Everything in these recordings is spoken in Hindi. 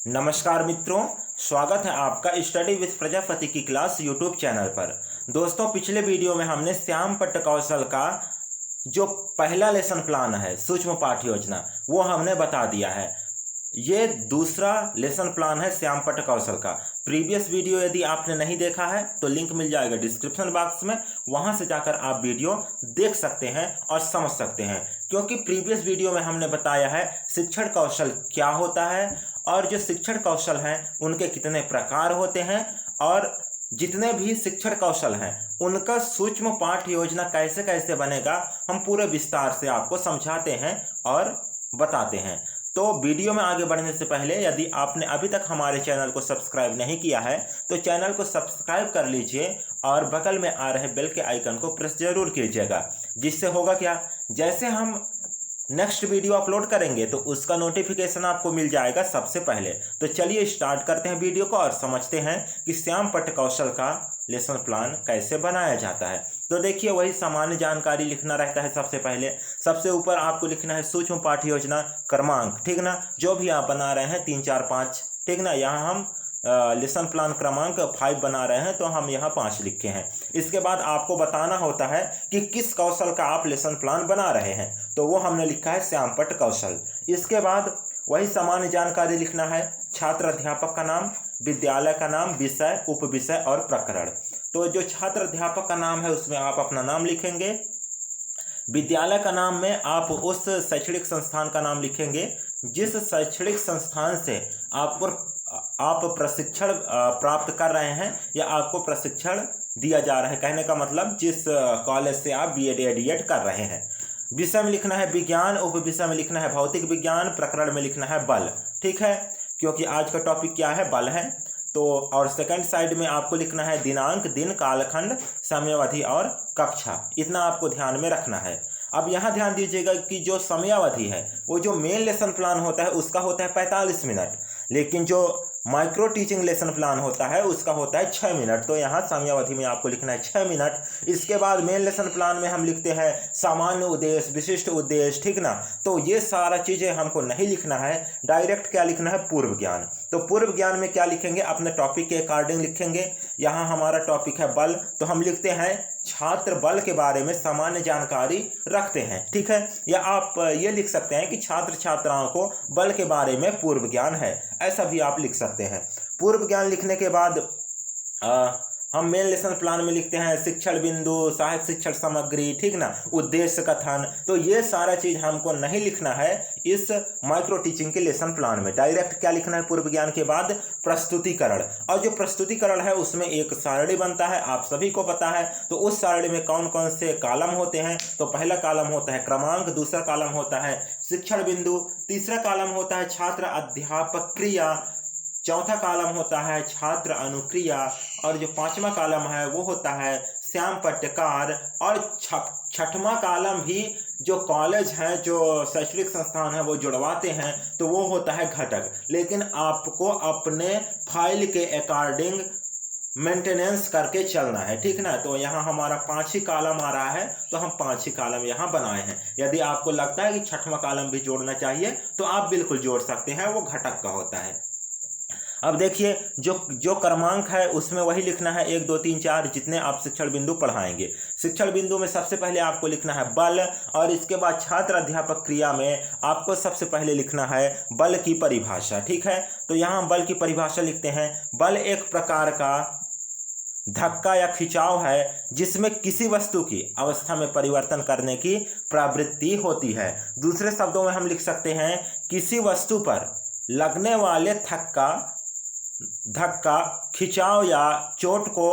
नमस्कार मित्रों, स्वागत है आपका स्टडी विद प्रजापति की क्लास यूट्यूब चैनल पर। दोस्तों, पिछले वीडियो में हमने श्याम पट्ट कौशल का जो पहला लेसन प्लान है सूक्ष्म पाठ योजना वो हमने बता दिया है। ये दूसरा लेसन प्लान है श्याम पट्ट कौशल का। प्रीवियस वीडियो यदि आपने नहीं देखा है तो लिंक मिल जाएगा डिस्क्रिप्शन बॉक्स में, वहां से जाकर आप वीडियो देख सकते हैं और समझ सकते हैं। क्योंकि प्रीवियस वीडियो में हमने बताया है शिक्षण कौशल क्या होता है और जो शिक्षण कौशल हैं उनके कितने प्रकार होते हैं और जितने भी शिक्षण कौशल हैं उनका सूक्ष्म पाठ योजना कैसे कैसे बनेगा हम पूरे विस्तार से आपको समझाते हैं और बताते हैं। तो वीडियो में आगे बढ़ने से पहले यदि आपने अभी तक हमारे चैनल को सब्सक्राइब नहीं किया है तो चैनल को सब्सक्राइब कर लीजिए और बगल में आ रहे बेल के आइकन को प्रेस जरूर कीजिएगा। जिससे होगा क्या, जैसे हम नेक्स्ट वीडियो अपलोड करेंगे तो उसका नोटिफिकेशन आपको मिल जाएगा सबसे पहले। तो चलिए स्टार्ट करते हैं वीडियो को और समझते हैं कि श्याम पट्ट कौशल का लेसन प्लान कैसे बनाया जाता है। तो देखिए, वही सामान्य जानकारी लिखना रहता है। सबसे पहले सबसे ऊपर आपको लिखना है सूक्ष्म पाठ योजना क्रमांक, ठीक ना, जो भी आप बना रहे हैं 3, 4, 5, ठीक ना। यहाँ हम लेसन प्लान क्रमांक 5 बना रहे हैं तो हम यहाँ 5 लिखे हैं। इसके बाद आपको बताना होता है कि किस कौशल का आप लेसन प्लान बना रहे हैं, तो वो हमने लिखा है श्याम पट्ट कौशल। इसके बाद वही सामान्य जानकारी लिखना है, छात्र अध्यापक का नाम, विद्यालय का नाम, विषय, उपविषय और प्रकरण। तो जो छात्र अध्यापक का नाम है उसमें आप अपना नाम लिखेंगे। विद्यालय का नाम में आप उस शैक्षणिक संस्थान का नाम लिखेंगे जिस शैक्षणिक संस्थान से आप प्रशिक्षण प्राप्त कर रहे हैं या आपको प्रशिक्षण दिया जा रहा है। कहने का मतलब जिस कॉलेज से आप बीएड या डीएड कर रहे हैं। विषय में लिखना है विज्ञान, उपविषय में लिखना है भौतिक विज्ञान, प्रकरण में लिखना है बल, ठीक है, क्योंकि आज का टॉपिक क्या है, बल है। तो और सेकंड साइड में आपको लिखना है दिनांक, दिन, कालखंड, समयावधि और कक्षा। इतना आपको ध्यान में रखना है। अब यहाँ ध्यान दीजिएगा कि जो समयावधि है वो जो मेन लेसन प्लान होता है उसका होता है 45 मिनट, लेकिन जो माइक्रो टीचिंग लेसन प्लान होता है उसका होता है 6 मिनट। तो यहाँ समयावधि में आपको लिखना है 6 मिनट। इसके बाद मेन लेसन प्लान में हम लिखते हैं सामान्य उद्देश्य, विशिष्ट उद्देश्य, ठीक ना। तो ये सारा चीज़ें हमको नहीं लिखना है, डायरेक्ट क्या लिखना है, पूर्व ज्ञान। तो पूर्व ज्ञान में क्या लिखेंगे, अपने टॉपिक के अकॉर्डिंग लिखेंगे। यहाँ हमारा टॉपिक है बल, तो हम लिखते हैं छात्र बल के बारे में सामान्य जानकारी रखते हैं, ठीक है। या आप ये लिख सकते हैं कि छात्र छात्राओं को बल के बारे में पूर्व ज्ञान है, ऐसा भी आप लिख सकते हैं। पूर्व ज्ञान लिखने के बाद हम मेन लेसन प्लान में लिखते हैं शिक्षण बिंदु, सहायक शिक्षण सामग्री, ठीक ना, उद्देश्य कथन। तो ये सारा चीज हमको नहीं लिखना है इस माइक्रो टीचिंग के लेसन प्लान में। डायरेक्ट क्या लिखना है, पूर्व ज्ञान के बाद प्रस्तुतिकरण। और जो प्रस्तुतिकरण है उसमें एक सारणी बनता है, आप सभी को पता है। तो उस सारणी में कौन कौन से कॉलम होते हैं, तो पहला कॉलम होता है क्रमांक, दूसरा कॉलम होता है शिक्षण बिंदु, तीसरा कॉलम होता है छात्र अध्यापक क्रिया, चौथा कॉलम होता है छात्र अनुक्रिया और जो 5वां कॉलम है वो होता है श्याम पट्टकार। और छठवां कॉलम भी जो कॉलेज है, जो शैक्षणिक संस्थान है वो जुड़वाते हैं, तो वो होता है घटक। लेकिन आपको अपने फाइल के अकॉर्डिंग मेंटेनेंस करके चलना है, ठीक ना। तो यहाँ हमारा 5 ही कॉलम आ रहा है तो हम 5 ही कॉलम यहाँ बनाए हैं। यदि आपको लगता है कि छठवां कॉलम भी जोड़ना चाहिए तो आप बिल्कुल जोड़ सकते हैं, वो घटक का होता है। अब देखिए, जो क्रमांक है उसमें वही लिखना है 1, 2, 3, 4 जितने आप शिक्षण बिंदु पढ़ाएंगे। शिक्षण बिंदु में सबसे पहले आपको लिखना है बल और इसके बाद छात्र अध्यापक क्रिया में आपको सबसे पहले लिखना है बल की परिभाषा, ठीक है। तो यहाँ बल की परिभाषा लिखते हैं, बल एक प्रकार का धक्का या खिंचाव है जिसमें किसी वस्तु की अवस्था में परिवर्तन करने की प्रवृत्ति होती है। दूसरे शब्दों में हम लिख सकते हैं किसी वस्तु पर लगने वाले धक्का, खिंचाव या चोट को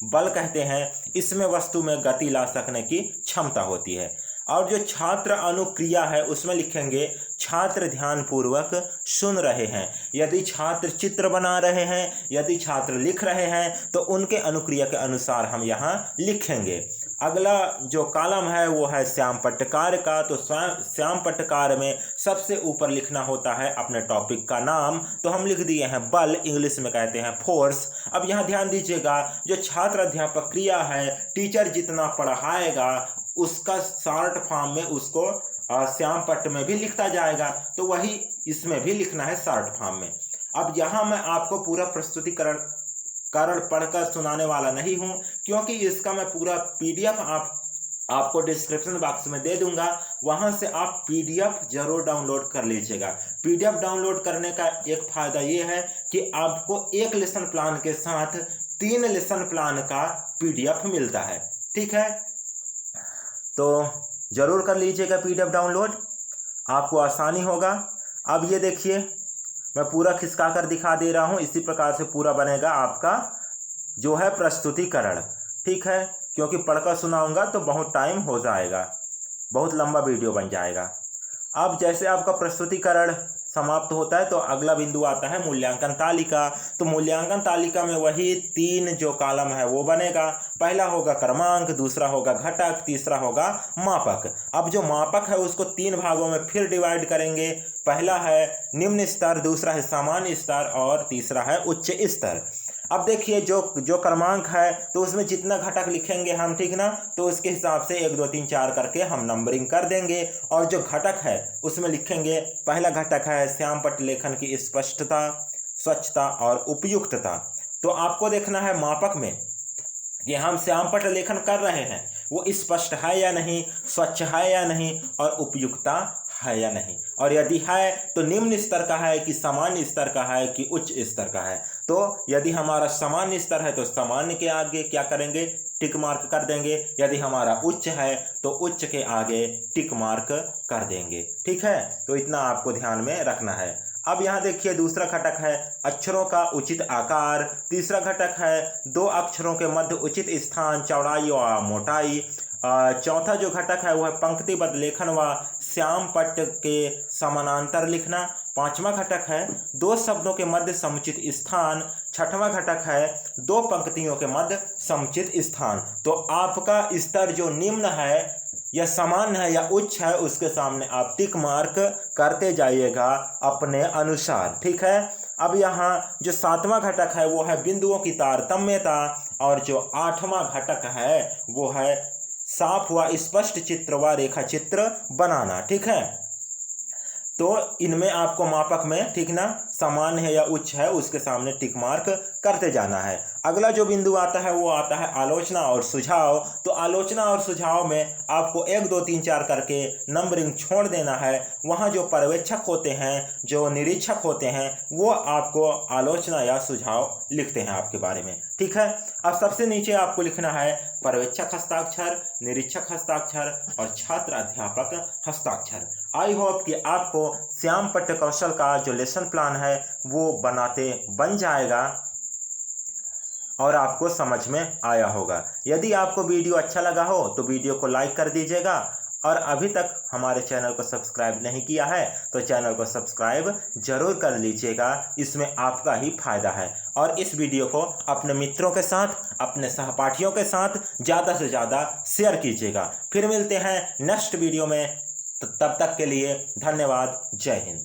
बल कहते हैं। इसमें वस्तु में गति ला सकने की क्षमता होती है। और जो छात्र अनुक्रिया है उसमें लिखेंगे छात्र ध्यानपूर्वक सुन रहे हैं। यदि छात्र चित्र बना रहे हैं, यदि छात्र लिख रहे हैं तो उनके अनुक्रिया के अनुसार हम यहाँ लिखेंगे। अगला जो कॉलम है वो है श्याम पट्टकार का। तो श्याम पट्टकार में सबसे ऊपर लिखना होता है अपने टॉपिक का नाम, तो हम लिख दिए हैं बल, इंग्लिश में कहते हैं फोर्स। अब यहाँ ध्यान दीजिएगा, जो छात्र अध्यापक क्रिया है, टीचर जितना पढ़ाएगा उसका शॉर्ट फॉर्म में उसको श्याम पट्ट में भी लिखता जाएगा, तो वही इसमें भी लिखना है शॉर्ट फॉर्म में। अब यहाँ मैं आपको पूरा प्रस्तुतिकरण पढ़कर सुनाने वाला नहीं हूँ, क्योंकि इसका मैं पूरा पीडीएफ आपको डिस्क्रिप्शन बॉक्स में दे दूंगा। वहां से आप पीडीएफ जरूर डाउनलोड कर लीजिएगा। पीडीएफ डाउनलोड करने का एक फायदा ये है कि आपको एक लेसन प्लान के साथ 3 लेसन प्लान का पीडीएफ मिलता है। ठीक है, तो जरूर कर लीजिएगा पीडीएफ डाउनलोड, आपको आसानी होगा। अब ये देखिए, मैं पूरा खिसका कर दिखा दे रहा हूँ, इसी प्रकार से पूरा बनेगा आपका जो है प्रस्तुतिकरण। ठीक है, क्योंकि पढ़कर सुनाऊंगा तो बहुत टाइम हो जाएगा, बहुत लंबा वीडियो बन जाएगा। अब जैसे आपका प्रस्तुतिकरण समाप्त होता है तो अगला बिंदु आता है मूल्यांकन तालिका। तो मूल्यांकन तालिका में वही 3 जो कॉलम है वो बनेगा। पहला होगा क्रमांक, दूसरा होगा घटक, तीसरा होगा मापक। अब जो मापक है उसको 3 भागों में फिर डिवाइड करेंगे। पहला है निम्न स्तर, दूसरा है सामान्य स्तर और तीसरा है उच्च स्तर। अब देखिए, जो क्रमांक है तो उसमें जितना घटक लिखेंगे हम, ठीक ना, तो उसके हिसाब से 1 2 3 4 करके हम नंबरिंग कर देंगे। और जो घटक है उसमें लिखेंगे, पहला घटक है श्यामपट्ट लेखन की स्पष्टता, स्वच्छता और उपयुक्तता। तो आपको देखना है मापक में कि हम श्यामपट्ट लेखन कर रहे हैं वो स्पष्ट है या नहीं, स्वच्छ है या नहीं और उपयुक्तता है या नहीं, और यदि है तो निम्न स्तर का है कि सामान्य स्तर का है कि उच्च स्तर का है। तो यदि हमारा सामान्य स्तर है तो सामान्य के आगे क्या करेंगे, टिक मार्क कर देंगे। यदि हमारा उच्च है तो उच्च के आगे टिक मार्क कर देंगे। ठीक है, तो इतना आपको ध्यान में रखना है। अब यहाँ देखिए, दूसरा घटक है अक्षरों का उचित आकार, तीसरा घटक है 2 अक्षरों के मध्य उचित स्थान, चौड़ाई और मोटाई, चौथा जो घटक है वह पंक्तिबद्ध लेखन व श्यामपट्ट के समानांतर लिखना, पांचवा घटक है 2 शब्दों के मध्य समुचित स्थान, छठवां घटक है 2 पंक्तियों के मध्य समुचित स्थान। तो आपका स्तर जो निम्न है या सामान्य है या उच्च है उसके सामने आप टिक मार्क करते जाइएगा अपने अनुसार। ठीक है, अब यहाँ जो 7वां घटक है वो है बिंदुओं की तारतम्यता, और जो 8वां घटक है वो है साफ व स्पष्ट चित्र व रेखा चित्र बनाना। ठीक है, तो इनमें आपको मापक में, ठीक ना, सामान्य है या उच्च है उसके सामने टिक मार्क करते जाना है। अगला जो बिंदु आता है वो आता है आलोचना और सुझाव। तो आलोचना और सुझाव में आपको 1 2 3 4 करके नंबरिंग छोड़ देना है। वहाँ जो पर्यवेक्षक होते हैं, जो निरीक्षक होते हैं, वो आपको आलोचना या सुझाव लिखते हैं आपके बारे में। ठीक है, अब सबसे नीचे आपको लिखना है पर्यवेक्षक हस्ताक्षर, निरीक्षक हस्ताक्षर और छात्र अध्यापक हस्ताक्षर। आई होप कि आपको श्यामपट्ट कौशल का जो लेसन प्लान है वो बनाते बन जाएगा और आपको समझ में आया होगा। यदि आपको वीडियो अच्छा लगा हो तो वीडियो को लाइक कर दीजिएगा, और अभी तक हमारे चैनल को सब्सक्राइब नहीं किया है तो चैनल को सब्सक्राइब जरूर कर लीजिएगा, इसमें आपका ही फायदा है। और इस वीडियो को अपने मित्रों के साथ, अपने सहपाठियों के साथ ज़्यादा से ज़्यादा शेयर कीजिएगा। फिर मिलते हैं नेक्स्ट वीडियो में, तब तक के लिए धन्यवाद। जय हिंद।